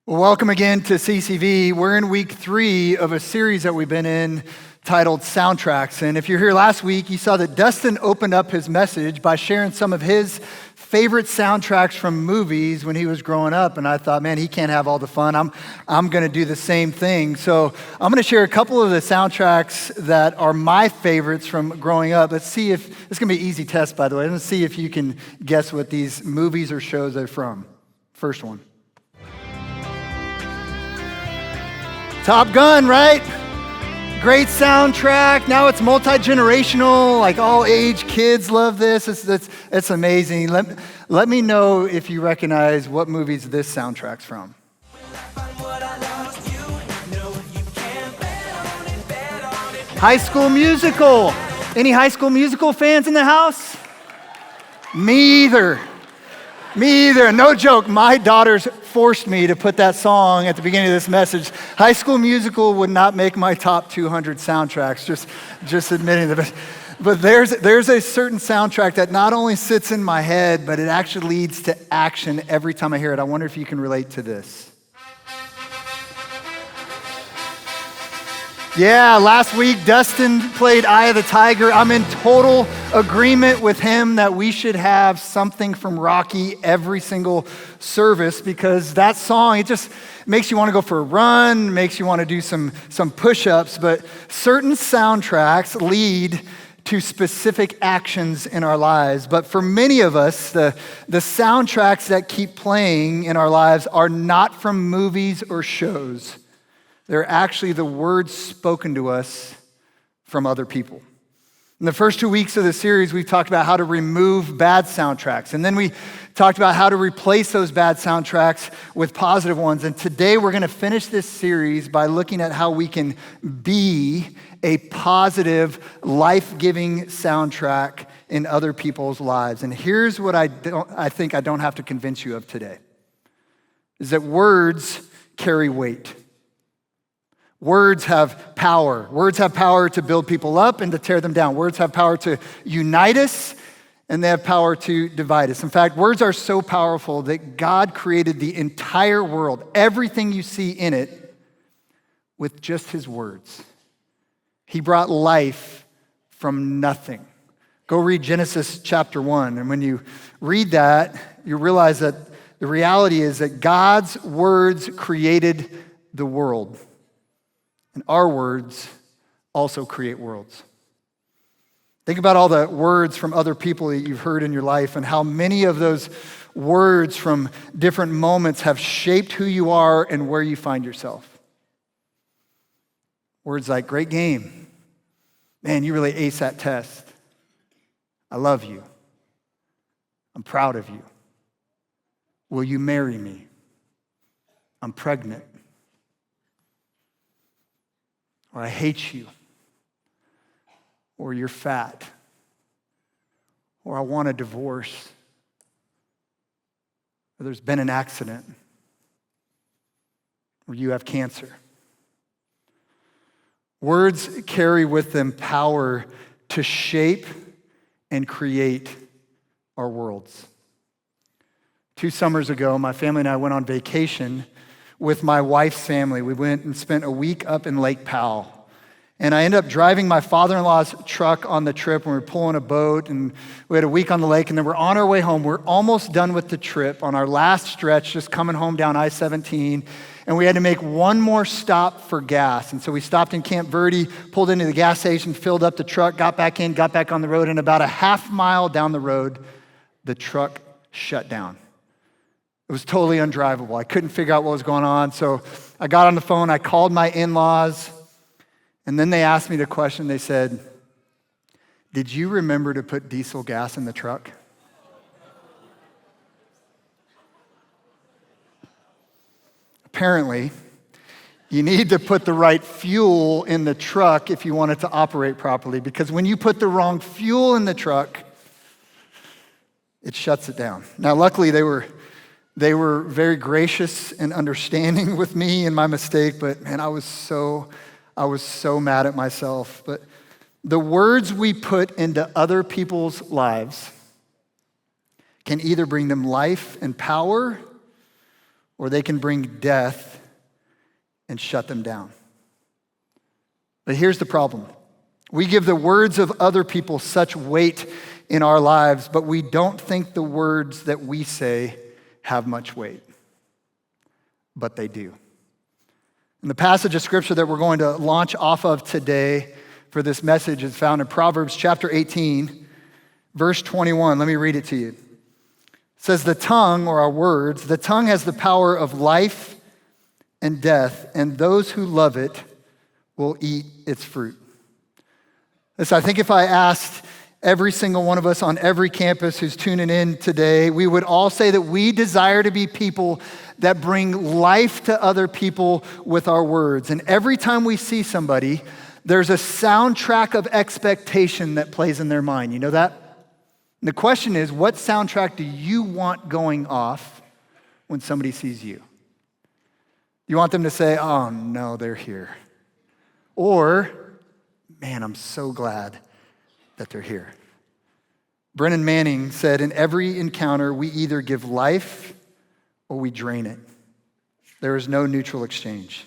Well, welcome again to CCV. We're in week 3 of a series that we've been in titled Soundtracks. And if you're here last week, you saw that Dustin opened up his message by sharing some of his favorite soundtracks from movies when he was growing up. And I thought, man, he can't have all the fun. I'm going to do the same thing. So I'm going to share a couple of the soundtracks that are my favorites from growing up. Let's see if, it's going to be an easy test, by the way. Let's see if you can guess what these movies or shows are from. First one. Top Gun, right? Great soundtrack. Now it's multi-generational, like all age kids love this. It's amazing. Let me know if you recognize what movies this soundtrack's from. High School Musical. Any High School Musical fans in the house? Me either. No joke. My daughters forced me to put that song at the beginning of this message. High School Musical would not make my top 200 soundtracks, just admitting that. But there's a certain soundtrack that not only sits in my head, but it actually leads to action every time I hear it. I wonder if you can relate to this. Yeah, last week, Dustin played Eye of the Tiger. I'm in total agreement with him that we should have something from Rocky every single service because that song, it just makes you want to go for a run, makes you want to do some push-ups, but certain soundtracks lead to specific actions in our lives. But for many of us, the soundtracks that keep playing in our lives are not from movies or shows. They're actually the words spoken to us from other people. In the first 2 weeks of the series, we've talked about how to remove bad soundtracks. And then we talked about how to replace those bad soundtracks with positive ones. And today we're going to finish this series by looking at how we can be a positive, life-giving soundtrack in other people's lives. And here's what I think I don't have to convince you of today, is that words carry weight. Words have power. Words have power to build people up and to tear them down. Words have power to unite us, and they have power to divide us. In fact, words are so powerful that God created the entire world, everything you see in it, with just his words. He brought life from nothing. Go read Genesis chapter 1, and when you read that, you realize that the reality is that God's words created the world. And our words also create worlds. Think about all the words from other people that you've heard in your life and how many of those words from different moments have shaped who you are and where you find yourself. Words like, great game. Man, you really aced that test. I love you. I'm proud of you. Will you marry me? I'm pregnant. Or I hate you, or you're fat, or I want a divorce, or there's been an accident, or you have cancer. Words carry with them power to shape and create our worlds. 2 summers ago, my family and I went on vacation with my wife's family. We went and spent a week up in Lake Powell. And I ended up driving my father-in-law's truck on the trip, and we were pulling a boat, and we had a week on the lake, and then we're on our way home. We're almost done with the trip on our last stretch, just coming home down I-17, and we had to make one more stop for gas. And so we stopped in Camp Verde, pulled into the gas station, filled up the truck, got back on the road, and about a half mile down the road, the truck shut down. It was totally undrivable. I couldn't figure out what was going on. So I got on the phone, I called my in-laws, and then they asked me the question. They said, did you remember to put diesel gas in the truck? Apparently, you need to put the right fuel in the truck if you want it to operate properly, because when you put the wrong fuel in the truck, it shuts it down. Now, luckily, they were very gracious and understanding with me and my mistake, but man, I was so mad at myself. But the words we put into other people's lives can either bring them life and power, or they can bring death and shut them down. But here's the problem. We give the words of other people such weight in our lives, but we don't think the words that we say have much weight. But they do. And the passage of scripture that we're going to launch off of today for this message is found in Proverbs chapter 18, verse 21. Let me read it to you. It says, the tongue, or our words, the tongue has the power of life and death, and those who love it will eat its fruit. Listen, I think if I asked every single one of us on every campus who's tuning in today, we would all say that we desire to be people that bring life to other people with our words. And every time we see somebody, there's a soundtrack of expectation that plays in their mind. You know that? And the question is, what soundtrack do you want going off when somebody sees you? You want them to say, oh no, they're here. Or, man, I'm so glad that they're here. Brennan Manning said, in every encounter, we either give life or we drain it. There is no neutral exchange.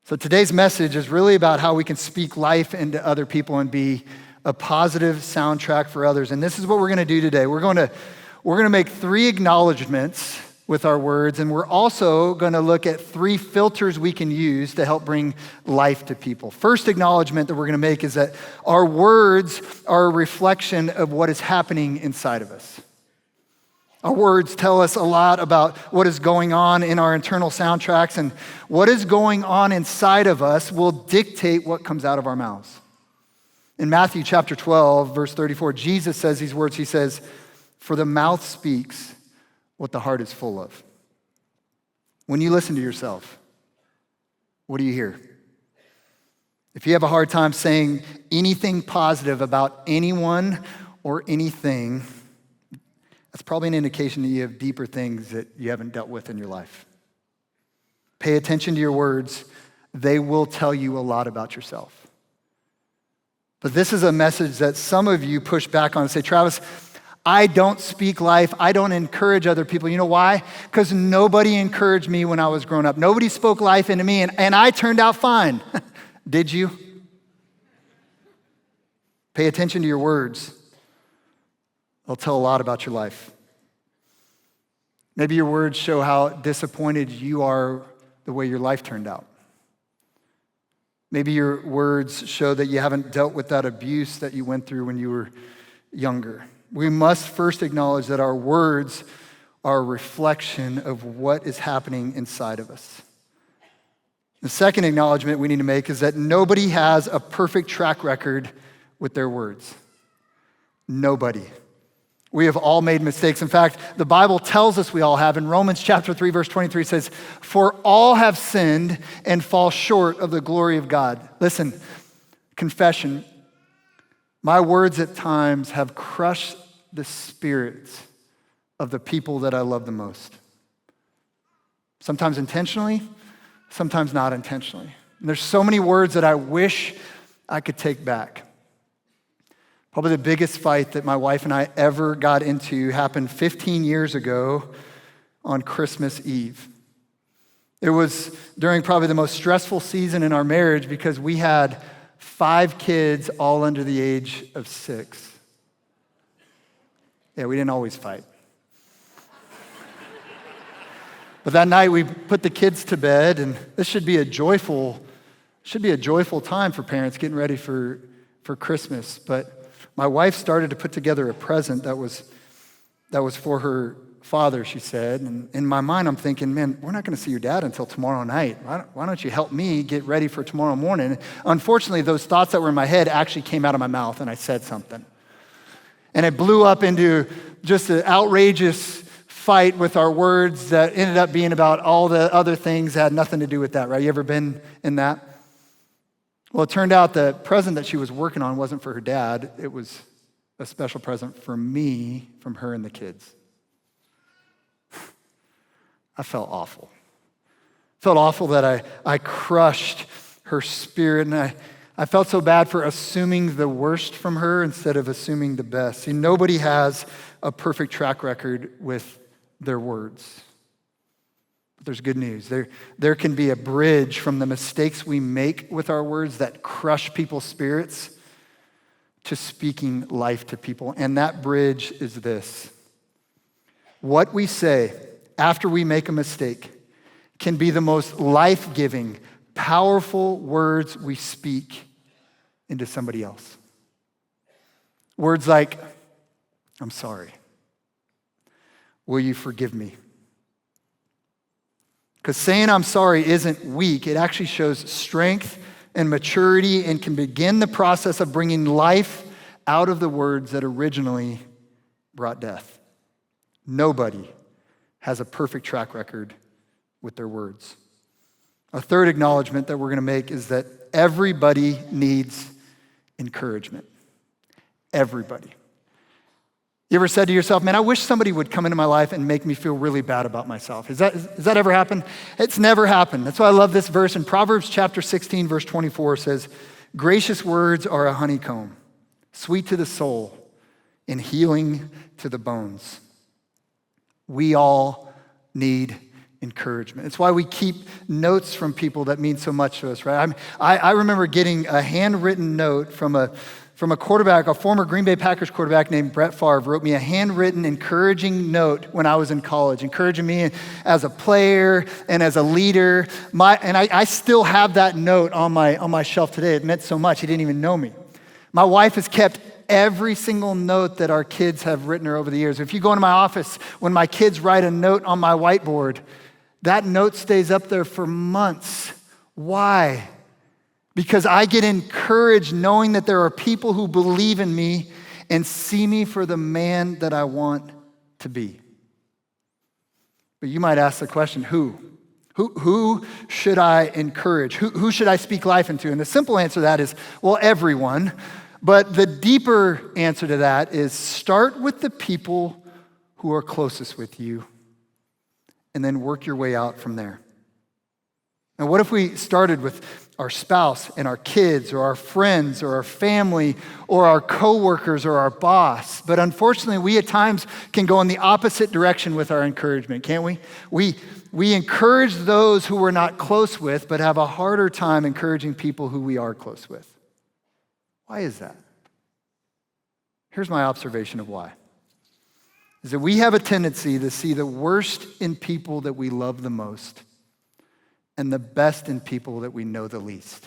So today's message is really about how we can speak life into other people and be a positive soundtrack for others. And this is what we're going to do today. We're going to make 3 acknowledgments with our words, and we're also going to look at 3 filters we can use to help bring life to people. First acknowledgement that we're going to make is that our words are a reflection of what is happening inside of us. Our words tell us a lot about what is going on in our internal soundtracks, and what is going on inside of us will dictate what comes out of our mouths. In Matthew chapter 12, verse 34, Jesus says these words. He says, for the mouth speaks what the heart is full of. When you listen to yourself, what do you hear? If you have a hard time saying anything positive about anyone or anything, that's probably an indication that you have deeper things that you haven't dealt with in your life. Pay attention to your words. They will tell you a lot about yourself. But this is a message that some of you push back on and say, Travis, I don't speak life. I don't encourage other people. You know why? Because nobody encouraged me when I was growing up. Nobody spoke life into me, and I turned out fine. Did you? Pay attention to your words. They'll tell a lot about your life. Maybe your words show how disappointed you are the way your life turned out. Maybe your words show that you haven't dealt with that abuse that you went through when you were younger. We must first acknowledge that our words are a reflection of what is happening inside of us. The second acknowledgement we need to make is that nobody has a perfect track record with their words. Nobody. We have all made mistakes. In fact, the Bible tells us we all have. In Romans chapter 3, verse 23 says, for all have sinned and fall short of the glory of God. Listen, confession. My words at times have crushed the spirits of the people that I love the most. Sometimes intentionally, sometimes not intentionally. And there's so many words that I wish I could take back. Probably the biggest fight that my wife and I ever got into happened 15 years ago on Christmas Eve. It was during probably the most stressful season in our marriage because we had 5 kids all under the age of 6. Yeah, we didn't always fight. But that night we put the kids to bed, and this should be a joyful time for parents getting ready for Christmas. But my wife started to put together a present that was for her father, she said. And in my mind, I'm thinking, man, we're not going to see your dad until tomorrow night. Why don't you help me get ready for tomorrow morning? Unfortunately, those thoughts that were in my head actually came out of my mouth, and I said something. And it blew up into just an outrageous fight with our words that ended up being about all the other things that had nothing to do with that, right? You ever been in that? Well, it turned out the present that she was working on wasn't for her dad. It was a special present for me from her and the kids. I felt awful. Felt awful that I crushed her spirit, and I felt so bad for assuming the worst from her instead of assuming the best. See, nobody has a perfect track record with their words. But there's good news. There can be a bridge from the mistakes we make with our words that crush people's spirits to speaking life to people. And that bridge is this. What we say after we make a mistake can be the most life-giving, powerful words we speak into somebody else. Words like, I'm sorry. Will you forgive me? Because saying I'm sorry isn't weak. It actually shows strength and maturity and can begin the process of bringing life out of the words that originally brought death. Nobody has a perfect track record with their words. A third acknowledgement that we're going to make is that everybody needs encouragement. Everybody. You ever said to yourself, man, I wish somebody would come into my life and make me feel really bad about myself? Has that ever happened? It's never happened. That's why I love this verse. In Proverbs chapter 16, verse 24 says, gracious words are a honeycomb, sweet to the soul and healing to the bones. We all need encouragement. It's why we keep notes from people that mean so much to us, right? I remember getting a handwritten note from a quarterback, a former Green Bay Packers quarterback named Brett Favre wrote me a handwritten, encouraging note when I was in college, encouraging me as a player and as a leader. I still have that note on my shelf today. It meant so much. He didn't even know me. My wife has kept every single note that our kids have written her over the years. If you go into my office, when my kids write a note on my whiteboard, that note stays up there for months. Why? Because I get encouraged knowing that there are people who believe in me and see me for the man that I want to be. But you might ask the question, who? Who should I encourage? Who should I speak life into? And the simple answer to that is, well, everyone. But the deeper answer to that is start with the people who are closest with you and then work your way out from there. Now, what if we started with our spouse and our kids or our friends or our family or our coworkers or our boss? But unfortunately, we at times can go in the opposite direction with our encouragement, can't we? We encourage those who we're not close with, but have a harder time encouraging people who we are close with. Why is that? Here's my observation of why. Is that we have a tendency to see the worst in people that we love the most and the best in people that we know the least.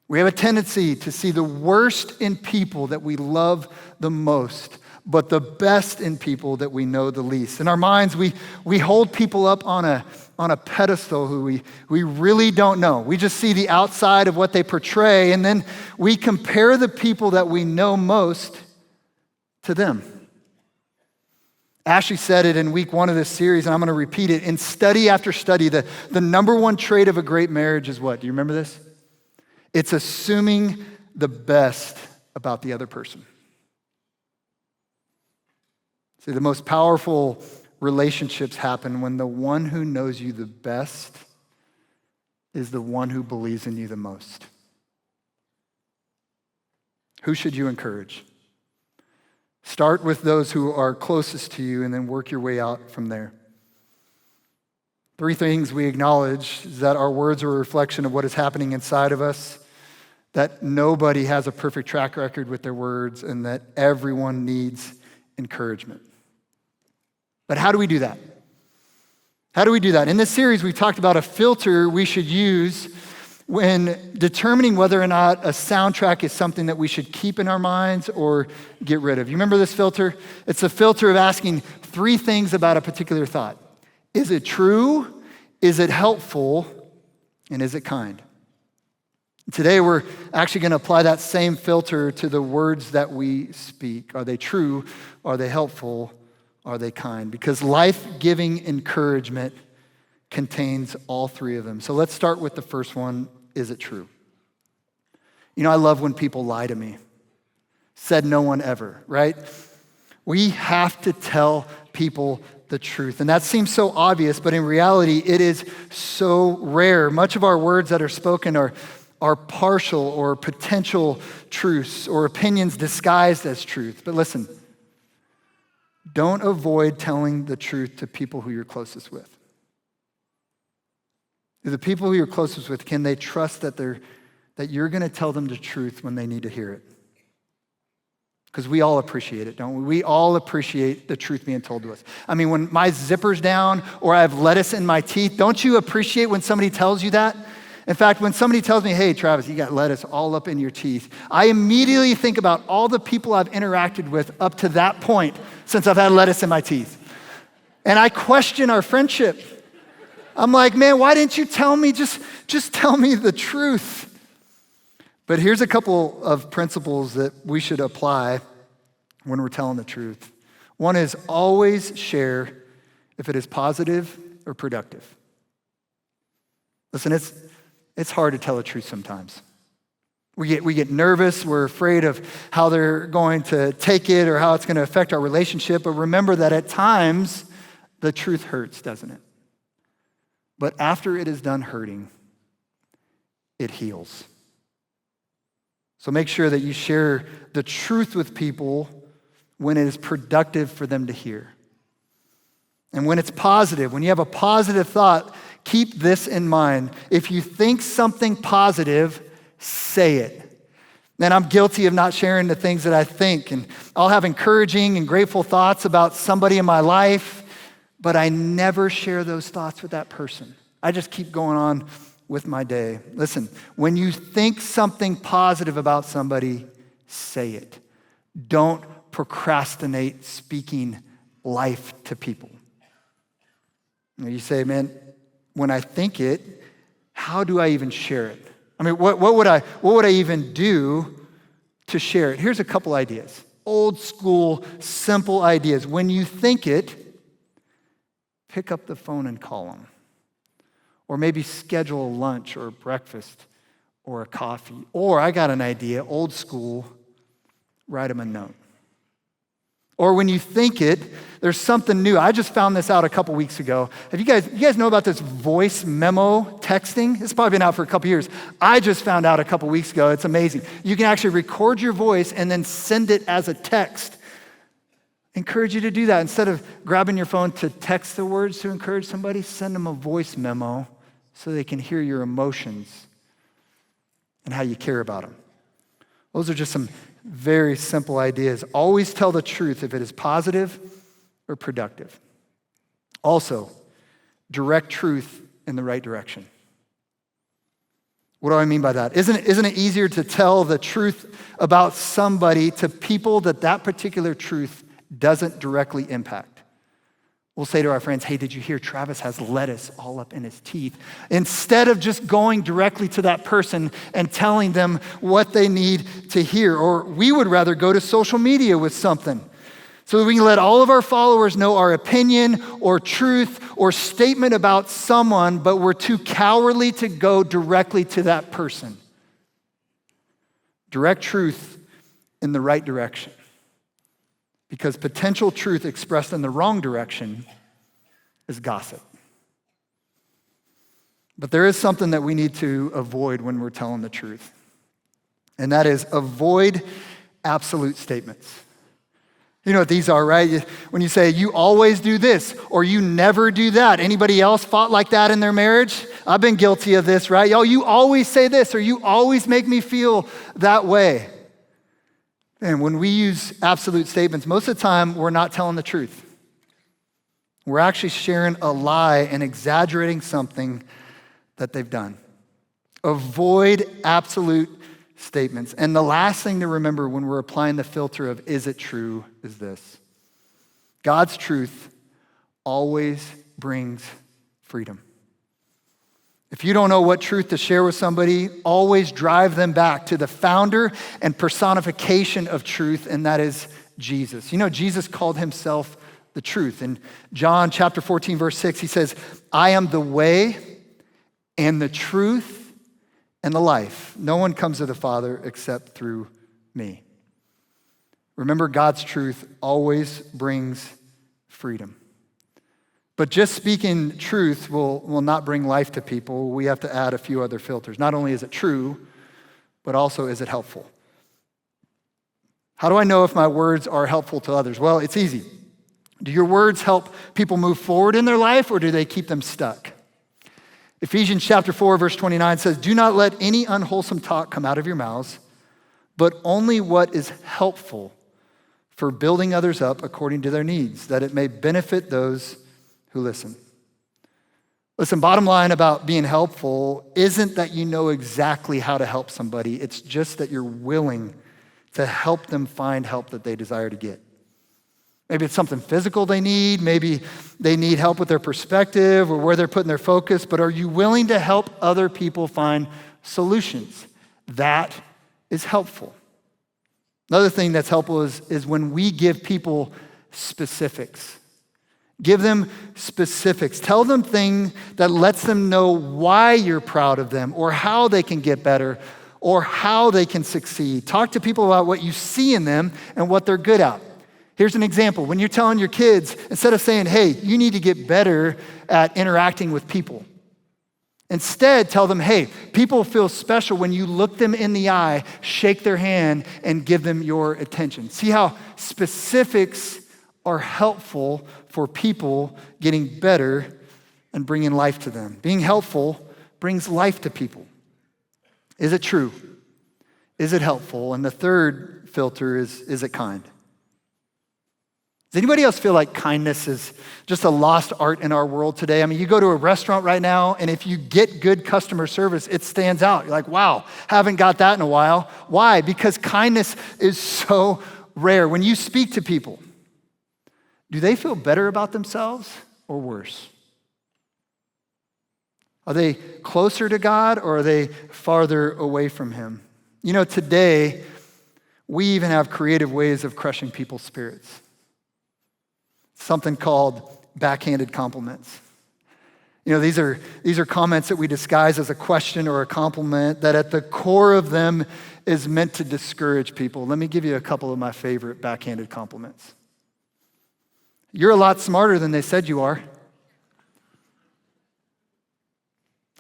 We have a tendency to see the worst in people that we love the most, but the best in people that we know the least. In our minds, we hold people up on a pedestal who we really don't know. We just see the outside of what they portray, and then we compare the people that we know most to them. Ashley said it in week 1 of this series, and I'm going to repeat it. In study after study, the number one trait of a great marriage is what? Do you remember this? It's assuming the best about the other person. See, the most powerful relationships happen when the one who knows you the best is the one who believes in you the most. Who should you encourage? Start with those who are closest to you and then work your way out from there. 3 things we acknowledge is that our words are a reflection of what is happening inside of us, that nobody has a perfect track record with their words, and that everyone needs encouragement. But how do we do that? How do we do that? In this series, we've talked about a filter we should use when determining whether or not a soundtrack is something that we should keep in our minds or get rid of. You remember this filter? It's a filter of asking 3 things about a particular thought. Is it true? Is it helpful? And is it kind? Today, we're actually going to apply that same filter to the words that we speak. Are they true? Are they helpful? Are they kind? Because life-giving encouragement contains all 3 of them. So let's start with the first one. Is it true? You know, I love when people lie to me. Said no one ever, right? We have to tell people the truth. And that seems so obvious, but in reality, it is so rare. Much of our words that are spoken are partial or potential truths or opinions disguised as truth. But listen, Don't avoid telling the truth to people who you're closest with. The people who you're closest with, can they trust that you're going to tell them the truth when they need to hear it? Because we all appreciate it, don't we? We all appreciate the truth being told to us. I mean, when my zipper's down or I have lettuce in my teeth, don't you appreciate when somebody tells you that? In fact, when somebody tells me, hey, Travis, you got lettuce all up in your teeth, I immediately think about all the people I've interacted with up to that point since I've had lettuce in my teeth. And I question our friendship. I'm like, man, why didn't you tell me? Just tell me the truth. But here's a couple of principles that we should apply when we're telling the truth. One is always share if it is positive or productive. Listen, it's hard to tell the truth sometimes. We get nervous, we're afraid of how they're going to take it or how it's going to affect our relationship, but remember that at times the truth hurts, doesn't it? But after it is done hurting, it heals. So make sure that you share the truth with people when it is productive for them to hear. And when it's positive, when you have a positive thought, keep this in mind. If you think something positive, say it. And I'm guilty of not sharing the things that I think. And I'll have encouraging and grateful thoughts about somebody in my life, but I never share those thoughts with that person. I just keep going on with my day. Listen, when you think something positive about somebody, say it. Don't procrastinate speaking life to people. You say, man, when I think it, how do I even share it? I mean, what would I even do to share it? Here's a couple ideas. Old school, simple ideas. When you think it, pick up the phone and call them. Or maybe schedule a lunch or a breakfast or a coffee. Or I got an idea, old school, write them a note. Or when you think it, there's something new. I just found this out a couple weeks ago. You guys know about this voice memo texting? It's probably been out for a couple years. I just found out a couple weeks ago. It's amazing. You can actually record your voice and then send it as a text. Encourage you to do that. Instead of grabbing your phone to text the words to encourage somebody, send them a voice memo so they can hear your emotions and how you care about them. Those are just some very simple ideas. Always tell the truth if it is positive or productive. Also, direct truth in the right direction. What do I mean by that? Isn't it easier to tell the truth about somebody to people that particular truth doesn't directly impact? We'll say to our friends, hey, did you hear Travis has lettuce all up in his teeth? Instead of just going directly to that person and telling them what they need to hear. Or we would rather go to social media with something so that we can let all of our followers know our opinion or truth or statement about someone, but we're too cowardly to go directly to that person. Direct truth in the right direction. Because potential truth expressed in the wrong direction is gossip. But there is something that we need to avoid when we're telling the truth. And that is avoid absolute statements. You know what these are, right? When you say, you always do this, or you never do that. Anybody else fought like that in their marriage? I've been guilty of this, right? Oh, you always say this, or you always make me feel that way. And when we use absolute statements, most of the time, we're not telling the truth. We're actually sharing a lie and exaggerating something that they've done. Avoid absolute statements. And the last thing to remember when we're applying the filter of is it true is this. God's truth always brings freedom. If you don't know what truth to share with somebody, always drive them back to the founder and personification of truth, and that is Jesus. You know, Jesus called himself the truth. In John chapter 14, verse 6, he says, I am the way and the truth and the life. No one comes to the Father except through me. Remember, God's truth always brings freedom. But just speaking truth will not bring life to people. We have to add a few other filters. Not only is it true, but also is it helpful? How do I know if my words are helpful to others? Well, it's easy. Do your words help people move forward in their life, or do they keep them stuck? Ephesians chapter 4, verse 29 says, "Do not let any unwholesome talk come out of your mouths, but only what is helpful for building others up according to their needs, that it may benefit those who listen." Listen, bottom line about being helpful isn't that you know exactly how to help somebody. It's just that you're willing to help them find help that they desire to get. Maybe it's something physical they need. Maybe they need help with their perspective or where they're putting their focus. But are you willing to help other people find solutions? That is helpful. Another thing that's helpful is when we give people specifics. Give them specifics. Tell them things that lets them know why you're proud of them or how they can get better or how they can succeed. Talk to people about what you see in them and what they're good at. Here's an example. When you're telling your kids, instead of saying, "Hey, you need to get better at interacting with people," instead tell them, "Hey, people feel special when you look them in the eye, shake their hand, and give them your attention." See how specifics are helpful for people getting better and bringing life to them. Being helpful brings life to people. Is it true? Is it helpful? And the third filter is it kind? Does anybody else feel like kindness is just a lost art in our world today? I mean, you go to a restaurant right now, and if you get good customer service, it stands out. You're like, wow, haven't got that in a while. Why? Because kindness is so rare. When you speak to people, do they feel better about themselves or worse? Are they closer to God or are they farther away from Him? You know, today, we even have creative ways of crushing people's spirits. Something called backhanded compliments. You know, these are comments that we disguise as a question or a compliment that at the core of them is meant to discourage people. Let me give you a couple of my favorite backhanded compliments. "You're a lot smarter than they said you are."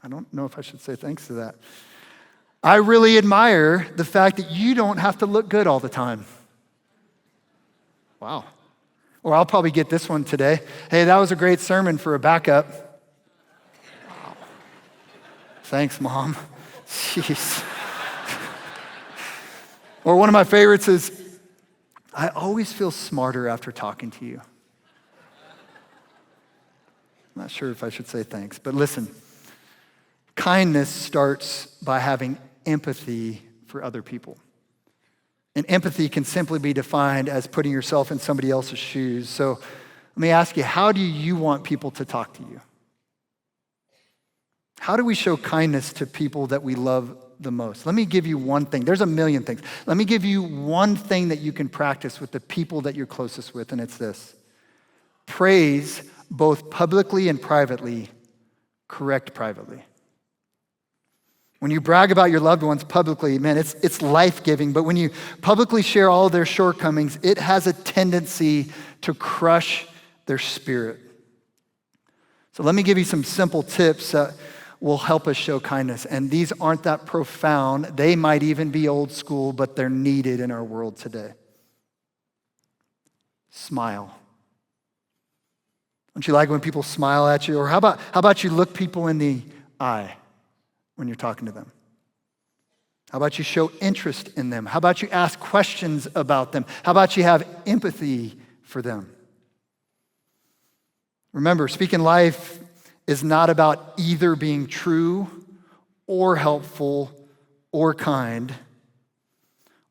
I don't know if I should say thanks to that. "I really admire the fact that you don't have to look good all the time." Wow. Or I'll probably get this one today. "Hey, that was a great sermon for a backup." Wow. Thanks, Mom. Jeez. Or one of my favorites is, "I always feel smarter after talking to you." I'm not sure if I should say thanks, but listen, kindness starts by having empathy for other people. And empathy can simply be defined as putting yourself in somebody else's shoes. So let me ask you, how do you want people to talk to you? How do we show kindness to people that we love the most? Let me give you one thing. There's a million things. Let me give you one thing that you can practice with the people that you're closest with, and it's this. Praise both publicly and privately, correct privately. When you brag about your loved ones publicly, man, it's life-giving. But when you publicly share all of their shortcomings, it has a tendency to crush their spirit. So let me give you some simple tips that will help us show kindness. And these aren't that profound. They might even be old school, but they're needed in our world today. Smile. Don't you like when people smile at you? Or how about you look people in the eye when you're talking to them? How about you show interest in them? How about you ask questions about them? How about you have empathy for them? Remember, speaking life is not about either being true or helpful or kind.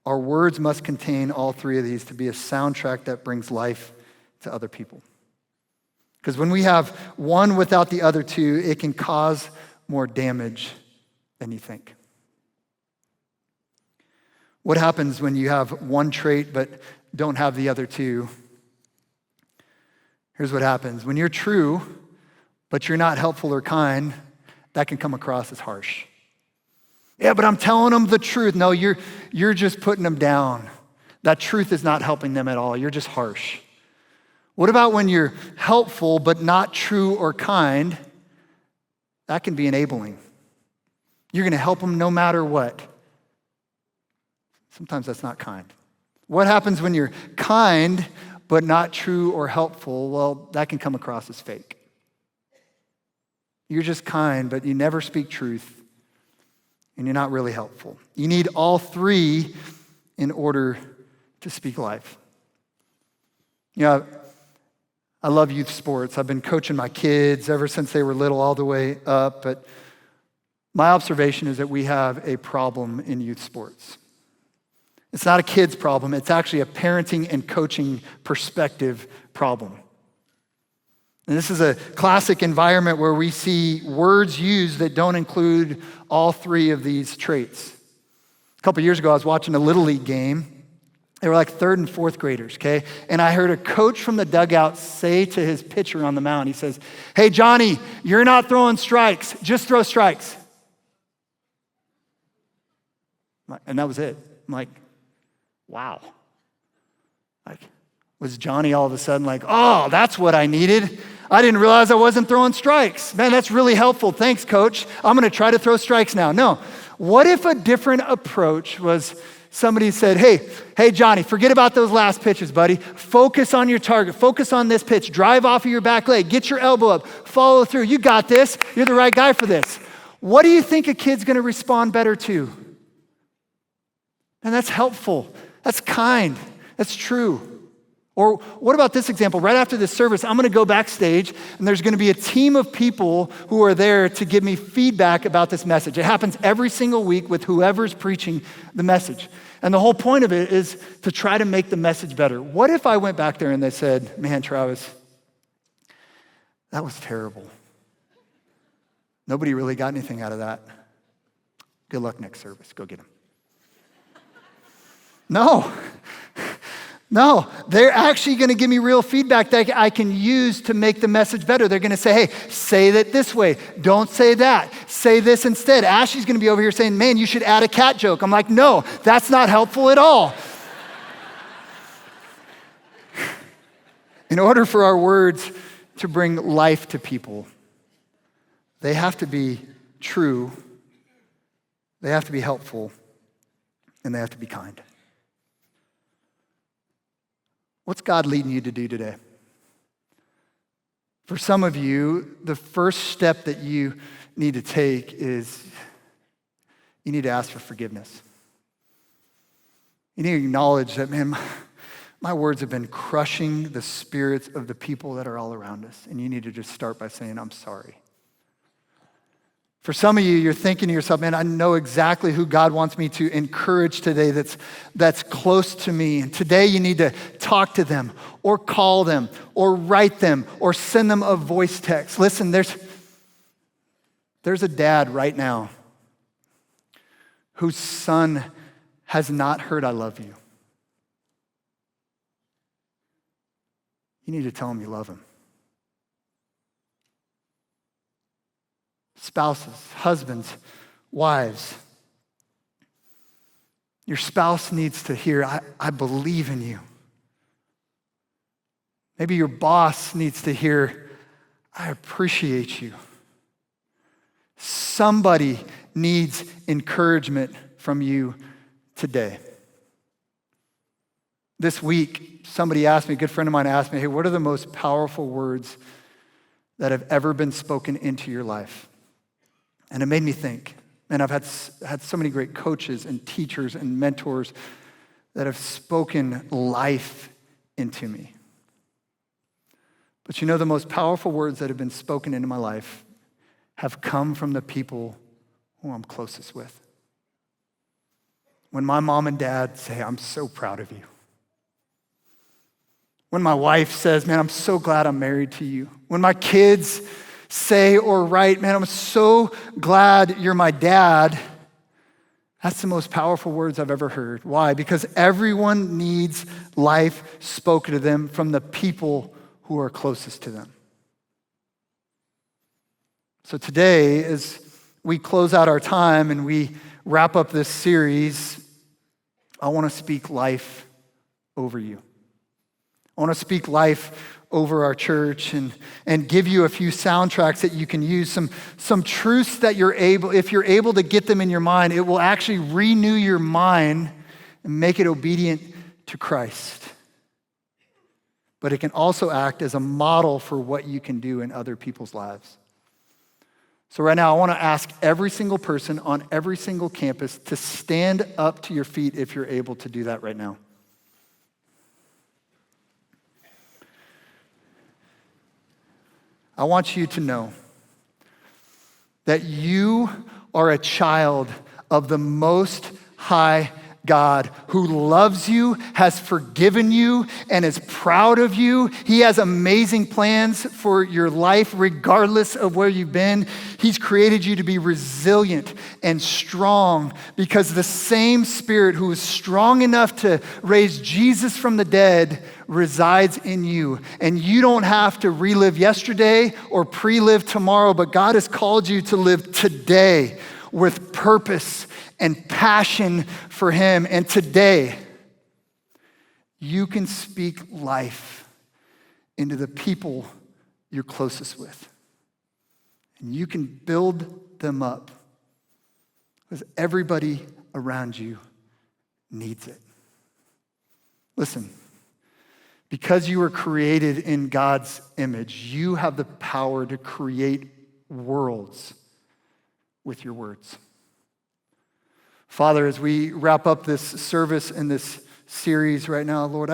Our words must contain all three of these to be a soundtrack that brings life to other people. Because when we have one without the other two, it can cause more damage than you think. What happens when you have one trait but don't have the other two? Here's what happens. When you're true, but you're not helpful or kind, that can come across as harsh. Yeah, but I'm telling them the truth. No, you're just putting them down. That truth is not helping them at all. You're just harsh. What about when you're helpful but not true or kind? That can be enabling. You're going to help them no matter what. Sometimes that's not kind. What happens when you're kind but not true or helpful, well, that can come across as fake. You're just kind, but you never speak truth, and you're not really helpful. You need all three in order to speak life. You know, I love youth sports. I've been coaching my kids ever since they were little all the way up, but my observation is that we have a problem in youth sports. It's not a kid's problem. It's actually a parenting and coaching perspective problem. And this is a classic environment where we see words used that don't include all three of these traits. A couple years ago, I was watching a Little League game. They were like third and fourth graders, okay? And I heard a coach from the dugout say to his pitcher on the mound, he says, "Hey, Johnny, you're not throwing strikes. Just throw strikes." And that was it. I'm like, wow. Like, was Johnny all of a sudden like, oh, that's what I needed? I didn't realize I wasn't throwing strikes. Man, that's really helpful. Thanks, coach. I'm going to try to throw strikes now. No. What if a different approach was somebody said, hey, Johnny, forget about those last pitches, buddy. Focus on your target. Focus on this pitch. Drive off of your back leg. Get your elbow up. Follow through. You got this. You're the right guy for this. What do you think a kid's going to respond better to? And that's helpful. That's kind. That's true. Or what about this example? Right after this service, I'm going to go backstage, and there's going to be a team of people who are there to give me feedback about this message. It happens every single week with whoever's preaching the message. And the whole point of it is to try to make the message better. What if I went back there and they said, "Man, Travis, that was terrible. Nobody really got anything out of that. Good luck next service. Go get them." No, they're actually going to give me real feedback that I can use to make the message better. They're going to say, "Hey, say that this way. Don't say that. Say this instead." Ashley's going to be over here saying, "Man, you should add a cat joke." I'm like, no, that's not helpful at all. In order for our words to bring life to people, they have to be true, they have to be helpful, and they have to be kind. What's God leading you to do today? For some of you, the first step that you need to take is you need to ask for forgiveness. You need to acknowledge that, man, my words have been crushing the spirits of the people that are all around us. And you need to just start by saying, "I'm sorry." For some of you, you're thinking to yourself, "Man, I know exactly who God wants me to encourage today that's close to me." And today you need to talk to them or call them or write them or send them a voice text. Listen, there's a dad right now whose son has not heard "I love you." You need to tell him you love him. Spouses, husbands, wives. Your spouse needs to hear, I believe in you. Maybe your boss needs to hear, "I appreciate you." Somebody needs encouragement from you today. This week, somebody asked me, a good friend of mine asked me, "Hey, what are the most powerful words that have ever been spoken into your life?" And it made me think, and I've had so many great coaches and teachers and mentors that have spoken life into me. But you know, the most powerful words that have been spoken into my life have come from the people who I'm closest with. When my mom and dad say, "I'm so proud of you." When my wife says, "Man, I'm so glad I'm married to you." When my kids say or write, "Man, I'm so glad you're my dad." That's the most powerful words I've ever heard. Why? Because everyone needs life spoken to them from the people who are closest to them. So today, as we close out our time and we wrap up this series, I want to speak life over you. I want to speak life over our church and give you a few soundtracks that you can use, some truths that if you're able to get them in your mind, it will actually renew your mind and make it obedient to Christ. but it can also act as a model for what you can do in other people's lives. So right now, I want to ask every single person on every single campus to stand up to your feet if you're able to do that right now. I want you to know that you are a child of the Most High God who loves you, has forgiven you, and is proud of you. He has amazing plans for your life regardless of where you've been. He's created you to be resilient and strong because the same Spirit who is strong enough to raise Jesus from the dead resides in you. And you don't have to relive yesterday or pre-live tomorrow, but God has called you to live today with purpose and passion for him. And today, you can speak life into the people you're closest with. And you can build them up because everybody around you needs it. Listen, because you were created in God's image, you have the power to create worlds with your words. Father, as we wrap up this service and this series right now, Lord,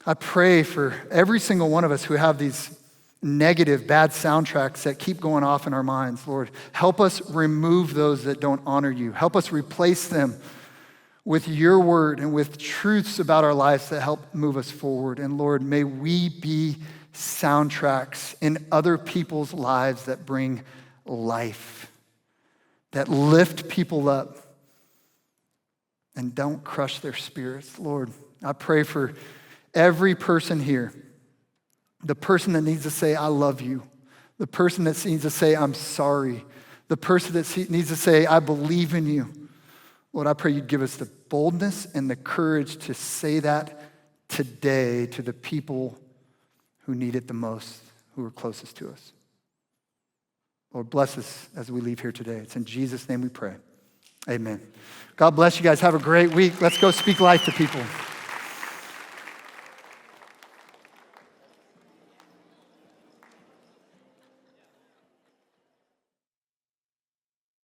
I pray for every single one of us who have these negative, bad soundtracks that keep going off in our minds. Lord, help us remove those that don't honor you. Help us replace them with your word and with truths about our lives that help move us forward. And Lord, may we be soundtracks in other people's lives that bring life, that lift people up and don't crush their spirits. Lord, I pray for every person here, the person that needs to say, I love you, the person that needs to say, I'm sorry, the person that needs to say, I believe in you. Lord, I pray you'd give us the boldness and the courage to say that today to the people who need it the most, who are closest to us. Lord, bless us as we leave here today. It's in Jesus' name we pray. Amen. God bless you guys. Have a great week. Let's go speak life to people.